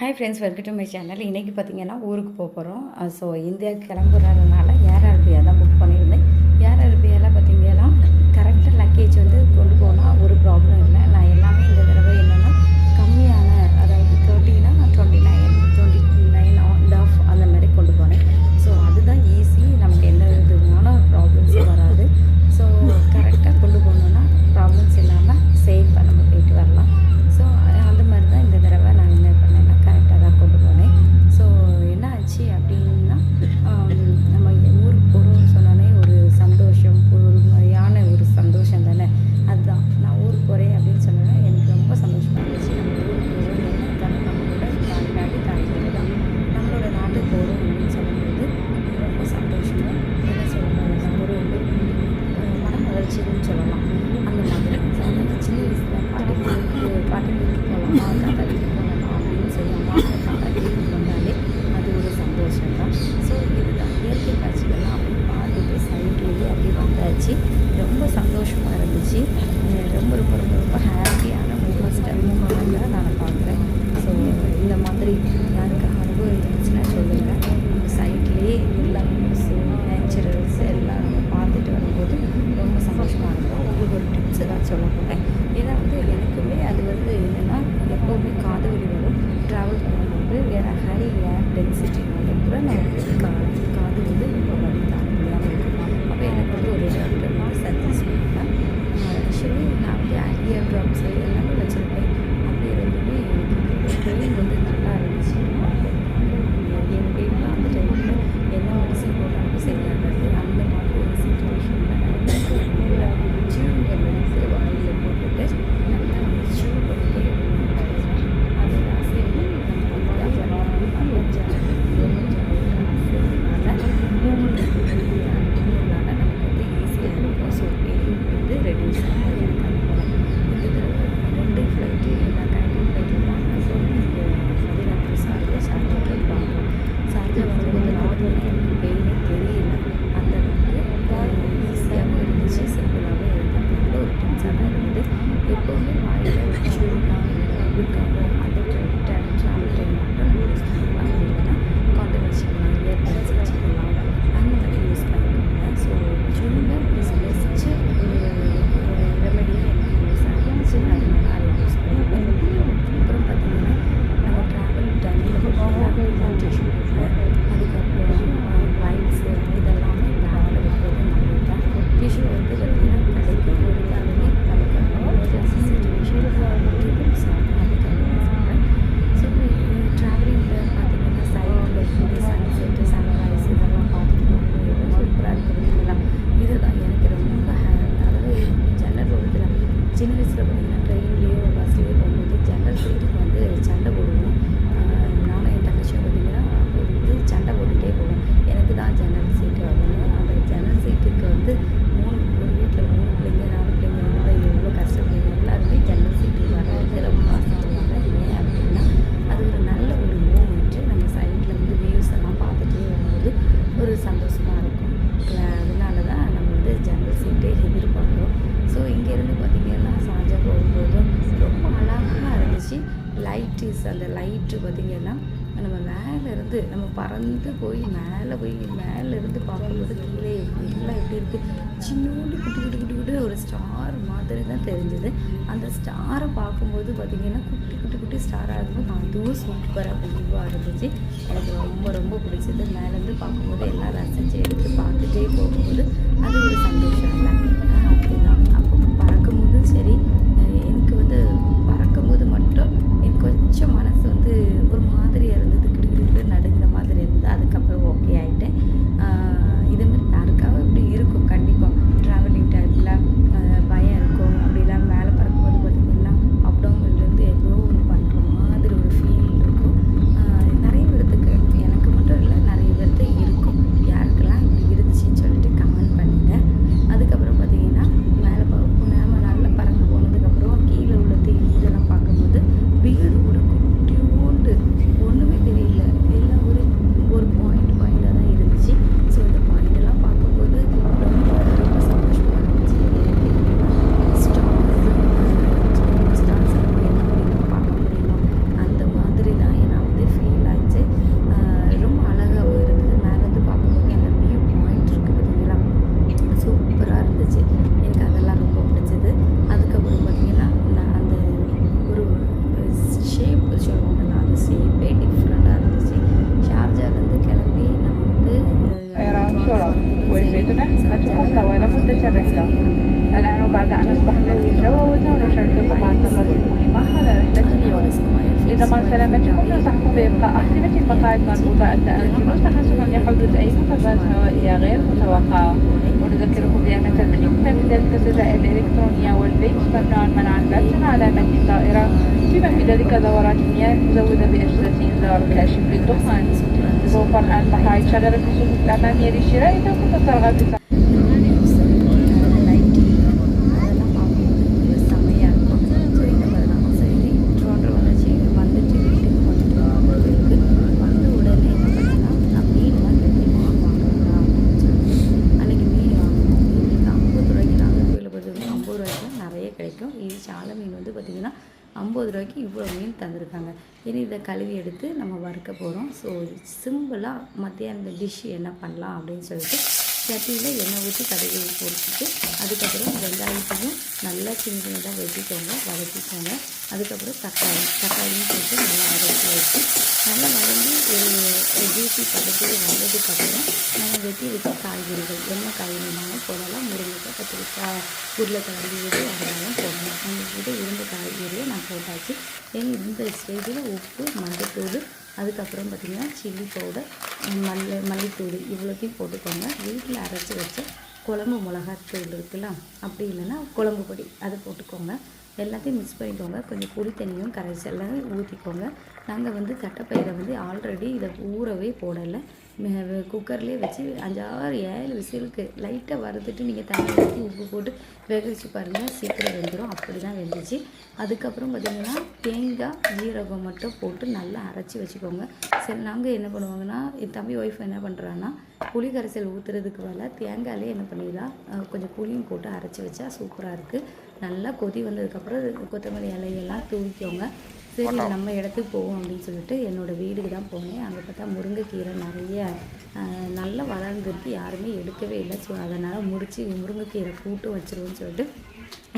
Hi friends, welcome to my channel. இன்றைக்கி பார்த்தீங்கன்னா ஊருக்கு போகிறோம். ஸோ இந்தியா கிளம்புறதுனால ஏர் அரேபியா தான் புக் பண்ணியிருந்தேன். ஏர் அரேபியாவில் பார்த்தீங்கன்னா கரெக்டாக லக்கேஜ் வந்து கொண்டு போனால் ஒரு ப்ராப்ளம் இல்லை. நான் எல்லாமே இந்த தடவை என்னென்னா கம்மியான, அதாவது 30னா 29 அண்ட் ஆஃப் அந்த மாதிரி கொண்டு போனேன். ஸோ அதுதான் ஈஸி, நமக்கு எந்த விதமான ப்ராப்ளம்ஸும் வராது. ஸோ கரெக்டாக கொண்டு போனோன்னா ப்ராப்ளம்ஸ் இல்லாமல் சேஃபாக நம்ம போயிட்டு வரலாம். ஸோ அந்த மாதிரி தான் இந்த தடவை நான் என்ன பண்ணேன்னா கரெக்டாக தான் கொண்டு போனேன். ஸோ என்ன ஆச்சு அப்படின்னா, நம்ம ஊருக்கு போகிறோம்னு சொன்னோன்னே ஒரு சந்தோஷம், ஒரு மாதிரியான ஒரு சந்தோஷம் தானே. அதுதான் நான் ஊருக்கு போகிறேன் அப்படின்னு சொன்னோன்னே எனக்கு ரொம்ப சந்தோஷமாக இருந்துச்சு. நம்ம ஊருக்கு போகிறோம் இருந்தாலும் நம்மளோட தாய்நாடு தாய்நாடு தான். நம்மளோட நாட்டுக்கு போகிறோம் அப்படின்னு சொல்லும்போது ரொம்ப சந்தோஷமும் என்ன சொல்லலாம், ஒரு மன மகிழ்ச்சின்னு சொல்லலாம். அந்த மாதிரி சின்ன வயசில் பாட்டி வீட்டுக்கு போகலாமா, தாத்தா வீட்டுக்கு போகலாமா அப்படின்னு சொல்லி அம்மா தாத்தா வீட்டுக்கு வந்தாலே அது ஒரு சந்தோஷம் தான். ஸோ இதுதான் இயற்கை காட்சிகள்லாம் அப்படி பார்த்துட்டு சைட்லேயே அப்படி வந்தாச்சு. ரொம்ப சந்தோஷமாக இருந்துச்சு. ரொம்ப ரொம்ப ரொம்ப ரொம்ப ஹாப்பியான மூமெண்ட்டாக நான் பார்க்குறேன். ஸோ இந்த மாதிரி யாருக்கு அனுபவம் இருந்துச்சுன்னா சொல்லுங்கள். சைட்லேயே எல்லா நேச்சுரல்ஸ் எல்லாம் நம்ம பார்த்துட்டு வரும்போது ரொம்ப சந்தோஷமாக இருக்கும். உங்களுக்கு ஒரு டிப்ஸு தான் சொல்ல போகிறேன். ஏன்னா வந்து எனக்குமே அது வந்து என்னென்னா எப்போவுமே காது வலி வரும் ட்ராவல் பண்ணும்போது. ஏன்னா ஹை ஏர் டென்சிட்டினால கூட நமக்கு காது வந்து ரொம்ப வலி தாங்க முடியாமல் இருக்கும். அப்போ எனக்கு வந்து ஒரு டாக்டர் வந்து சஜஸ்ட் பண்ணேன். ஆக்சுவலி நான் வந்து இயர் ட்ராப்ஸ் எல்லாமே வச்சுருப்பேன். அப்படி இருந்துமே எனக்கு பெயின் வந்து நல்லா இருந்துச்சு. என் பெயின்லாம் அந்த டைமில் என்ன மெடிசன் போட்டாலும் சரியாகாது. அந்த மாதிரி சுச்சுவேஷனில் நான் ஜூனியர் வந்து வாயில் போட்டுட்டு நல்லா சூ பண்ணிட்டே அதோட அசைவு நமக்கு வந்து ஈஸியாக இருக்கும். ஸோ பெயின் வந்து ரெடியூஸ் ஆகும். எனக்கு அனுப்பலாம். இந்த தடவை 2 ஃப்ளைட்டு நான் கேண்டிங் ஃப்ளைட்டில் வாங்கினேன். ஸோ இங்கே மதினாக்கு ஷார்ஜாக்கு வாங்கினோம். ஷார்ஜா வரும்போது நார்மலாக எனக்கு பெயினே தெரியல. அந்த அளவுக்கு ஈஸியாகவும் இருந்துச்சு, சிம்பிளாகவும் இருந்தது. நல்ல ஒரு டென்ஸாக இருந்தது. எப்போவுமே வாயில் சூடாக இருக்காமோ அந்த ட்ராவல் டைம் மட்டும் நம்ம யூஸ் பண்ணிக்கலாம். இல்லைன்னா காட்டன் வச்சுக்கலாம், இயர்பட்ஸ் வச்சுக்கலாம், அந்த மாதிரி யூஸ் பண்ணிக்கோங்க. ஸோ ஜூனில் பெஸ்ட்டு ஒரு ரெமெடியாக எனக்கு யூஸ் ஆகிடுச்சு. அதனால அதை யூஸ் பண்ணிப்பேன். அப்புறம் பார்த்திங்கன்னா நம்ம ட்ராவல் டைமில் மெடிடேஷன் அதுக்கப்புறம் வைப்ஸு இதெல்லாமே பேக்கில் வைக்கிறது நல்லது தான். டிஷ்யூ வந்து பார்த்திங்கன்னா கிடைக்கும் இருந்தாலுமே நமக்கு எமர்ஜென்சி சுச்சுவேஷன் டியூப்ஸ் ஆகும். அதுக்காக நான் சொல்கிறேன். ஸோ ட்ராவலிங்கில் பார்த்திங்கன்னா சைடில் இந்த சன்செட்டு சன்ரைஸ் இதெல்லாம் பார்த்துட்டு எவ்வளோ சூப்பராக இருக்குது. இதெல்லாம் இதுதான் எனக்கு ரொம்ப அதாவது ஜன்னல் ஓரத்தில் சின்ன வயசில் பார்த்திங்கன்னா ட்ரெயின்லேயோ பஸ்லேயோ போகும்போது ஜன்னல் சீட்டுக்கு வந்து சண்டை போடுவோம். நானும் என் தங்கச்சியும் பார்த்திங்கன்னா அப்போ வந்து சண்டை போட்டுகிட்டே போவோம். எனக்கு தான் ஜன்னல் சீட்டு வரணும். அந்த ஜன்னல் சீட்டுக்கு வந்து ஒரு வீட்டில் 3 பிள்ளைங்க 4 பிள்ளைங்க எவ்வளோ கஷ்டப்படுங்க எல்லாருமே ஜன்னல் சீட்டுக்கு வர்றது ரொம்ப ஆசைப்படுவாங்க. ஏன் அப்படின்னா அது ஒரு நல்ல ஒரு மூமெண்ட்டு. நம்ம சைடில் வந்து வியூஸ் எல்லாம் பார்த்துட்டே வரும்போது ஒரு சந்தோஷமாக இருக்கும். அதனால தான் நம்ம வந்து ஜன்னல் சீட்டே எதிர்பார்க்குறோம். ஸோ இங்கேருந்து பார்த்திங்கன்னா ஷார்ஜா போகும்போதும் ரொம்ப அழகாக இருந்துச்சு. அந்த லைட்டு பார்த்திங்கன்னா நம்ம மேலேருந்து நம்ம பறந்து போய் மேலேருந்து பார்க்கும்போது கீழே எல்லாம் எப்படி இருக்குது, சின்னோண்டு குட்டி குட்டி குட்டி குட்டி ஒரு ஸ்டார் மாதிரி தான் தெரிஞ்சுது. அந்த ஸ்டாரை பார்க்கும்போது பார்த்திங்கன்னா குட்டி குட்டி குட்டி ஸ்டாராக இருக்கும். அதுவும் சூப்பராக வியூவாக இருந்துச்சு. எனக்கு ரொம்ப ரொம்ப பிடிச்சது. மேலேருந்து பார்க்கும்போது எல்லாம் ரசித்து எடுத்து பார்த்துட்டே போகும்போது அது ஒரு சந்தோஷம் இல்லை அப்படி தான். அப்போ பறக்கும்போது சரி, எனக்கு வந்து பறக்கும்போது மட்டும் எனக்கு கொஞ்சம் மனசு வந்து ஒரு மாதிரியாக இருந்தது, கிடுக்கிட்டு நடுங்கிற மாதிரி இருந்தது. அதுக்கப்புறம் ஓகே ஆகிட்டேன். இதுமாதிரி யாருக்காவது இப்படி இருக்கும் கண்டிப்பாக. ட்ராவலிங் டைமில் பயம் இருக்கும். அப்படிலாம் மேலே பறக்கும்போது பார்த்திங்கன்னா அப்டோமன்லேருந்து ஏதோ ஒன்று பண்ணுற மாதிரி ஒரு ஃபீல் இருக்கும். நிறைய பேர்த்துக்கு, எனக்கு மட்டும் இல்லை, நிறைய பேர்த்துக்கு இருக்கும். யாருக்கெல்லாம் இப்படி இருந்துச்சுன்னு சொல்லிட்டு கமெண்ட் பண்ணுங்கள். அதுக்கப்புறம் பார்த்திங்கன்னா ஷேப்பே டிஃப்ரெண்ட்டாக இருந்துச்சு. ஷார்ஜாலேருந்து கிளம்பி நம்ம வந்து الآن بعد أن أصبح الجو متجاوزا نشارككم عن تجربة المهمة على رحلة اليوم. لضمان سلامتكم ننصحكم بإبقاء أحزمة المقاعد مربوطة أثناء الجلوس تحسبا لحدوث أي مطبات هوائية غير متوقعة. ونذكركم بأن تدخينكم من ذلك السجائر الإلكترونية والفيب ممنوع منعا باتا على متن الطائرة، بما في ذلك دورات مياه مزودة بأجهزة إنذار كاشف للدخان. توفر الآن مقاعد شغلة في الصفوف الأمامية للشراء إذا كنت ترغب في கிடைக்கும். இது சால மீன் வந்து பார்த்திங்கன்னா 50 ரூபாய்க்கு இவ்வளோ மீன் தந்துருக்காங்க. இனி இதை கழுவி எடுத்து நம்ம வறுக்க போகிறோம். ஸோ சிம்பிளாக மத்தியான டிஷ் என்ன பண்ணலாம் அப்படின்னு சொல்லிட்டு சட்டியில் எண்ணெய் ஊற்றி கடுகு பொரிச்சிட்டு அதுக்கப்புறம் வெங்காயத்தையும் நல்லா சின்ன சின்னதாக வெட்டிக்கோங்க, வதக்கிக்கோங்க. அதுக்கப்புறம் தக்காளியும் போட்டு நல்லா வதக்கி வச்சு நல்லா வதங்கி ஒரு ஜூசி பதத்துக்கு வந்ததுக்கப்புறம் நம்ம வெட்டி வச்ச காய்கறிகள் என்ன காய்கறினாலும் போடலாம். முருங்கைக்காய், கத்திரிக்காய், உருளைக்கிழங்கு இது அதெல்லாம் போடலாம். நம்மக்கிட்ட இருந்த காய்கறியை நான் போட்டாச்சு. இந்த ஸ்டேஜில் உப்பு, மஞ்சத்தூள், அதுக்கப்புறம் பார்த்திங்கன்னா சில்லி பவுடர், மல்லித்தூள் இவ்வளோத்தையும் போட்டுக்கோங்க. வீட்டில் அரைச்சி வச்ச குழம்பு மிளகாத்தூள் இருக்குல்ல, அப்படி இல்லைன்னா குழம்பு பொடி அதை போட்டுக்கோங்க. எல்லாத்தையும் மிக்ஸ் பண்ணிக்கோங்க. கொஞ்சம் புளி தண்ணியும் கரைசல்லாம் ஊற்றிக்கோங்க. நாங்கள் வந்து தட்டைப்பயிரை வந்து ஆல்ரெடி இதை ஊறவே போடலை. குக்கர்லேயே வச்சு 5-6-7 விசிலுக்கு லைட்டாக வறுத்துட்டு நீங்கள் தண்ணி ஊற்றி உப்பு போட்டு வேக வச்சு பாருங்கள், சீக்கிரம் வெந்துடும். அப்படி தான் வெந்துச்சு. அதுக்கப்புறம் பார்த்திங்கன்னா தேங்காய், ஜீரகம் மட்டும் போட்டு நல்லா அரைச்சி வச்சுக்கோங்க. சரி, நாங்கள் என்ன பண்ணுவாங்கன்னா என் தம்பி ஒய்ஃப் என்ன பண்ணுறான்னா புளி கரைசல் ஊற்றுறதுக்கு வேலை தேங்காயிலே என்ன பண்ணிடலாம் கொஞ்சம் புளியும் போட்டு அரைச்சி வச்சா சூப்பராக இருக்குது. நல்லா கொதி வந்ததுக்கப்புறம் கொத்தமல்லி இலையெல்லாம் தூவிக்கோங்க. சரி, நம்ம இடத்துக்கு போவோம் அப்படின்னு சொல்லிட்டு என்னோடய வீடுக்கு தான் போனேன். அங்கே பார்த்தா முருங்கைக்கீரை நிறைய நல்லா வளர்ந்துருக்கு, யாருமே எடுக்கவே இல்லை. ஸோ அதனால் முருங்கைக்கீரை கூட்டும் வச்சுருவோன்னு சொல்லிட்டு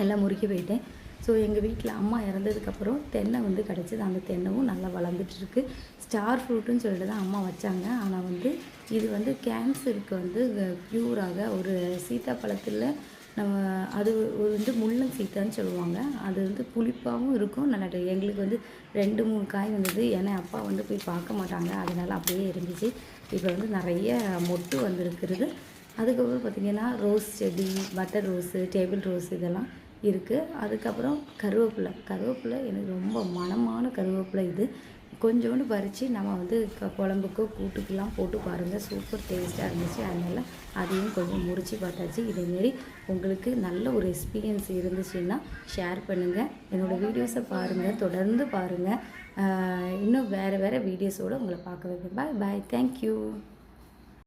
எல்லாம் முறுக்கி போயிட்டேன். ஸோ எங்கள் வீட்டில் அம்மா இறந்ததுக்கப்புறம் தென்னை வந்து கிடச்சிது. அந்த தென்னைவும் நல்லா வளர்ந்துட்டுருக்கு. ஸ்டார் ஃப்ரூட்டுன்னு சொல்லிட்டு தான் அம்மா வச்சாங்க. ஆனால் வந்து இது வந்து கேன்சருக்கு வந்து க்யூராக ஒரு சீத்தாப்பழத்தில் நம்ம அது வந்து முள்ளன் சீத்தான்னு சொல்லுவாங்க. அது வந்து புளிப்பாகவும் இருக்கும். நல்லா எங்களுக்கு வந்து 2-3 காய் வந்தது. ஏன்னா அப்பா வந்து போய் பார்க்க மாட்டாங்க, அதனால் அப்படியே இருந்துச்சு. இப்போ வந்து நிறைய மொட்டு வந்திருக்கிறது. அதுக்கப்புறம் பார்த்திங்கன்னா ரோஸ் செடி, பட்டர் ரோஸு, டேபிள் ரோஸ் இதெல்லாம் இருக்குது. அதுக்கப்புறம் கருவேப்பிலை எனக்கு ரொம்ப மணமான கருவேப்பிலை. இது கொஞ்சோண்டு பறித்து நம்ம வந்து குழம்புக்கோ கூட்டுக்கெல்லாம் போட்டு பாருங்கள், சூப்பர் டேஸ்ட்டாக இருந்துச்சு. அதனால் அதையும் கொஞ்சம் முறித்து பார்த்தாச்சு. இதேமாரி உங்களுக்கு நல்ல ஒரு எக்ஸ்பீரியன்ஸ் இருந்துச்சுன்னா ஷேர் பண்ணுங்கள். என்னோடய வீடியோஸை பாருங்கள், தொடர்ந்து பாருங்கள். இன்னும் வேறு வீடியோஸோடு உங்களை பார்க்க வைப்பேன். பாய். தேங்க்யூ.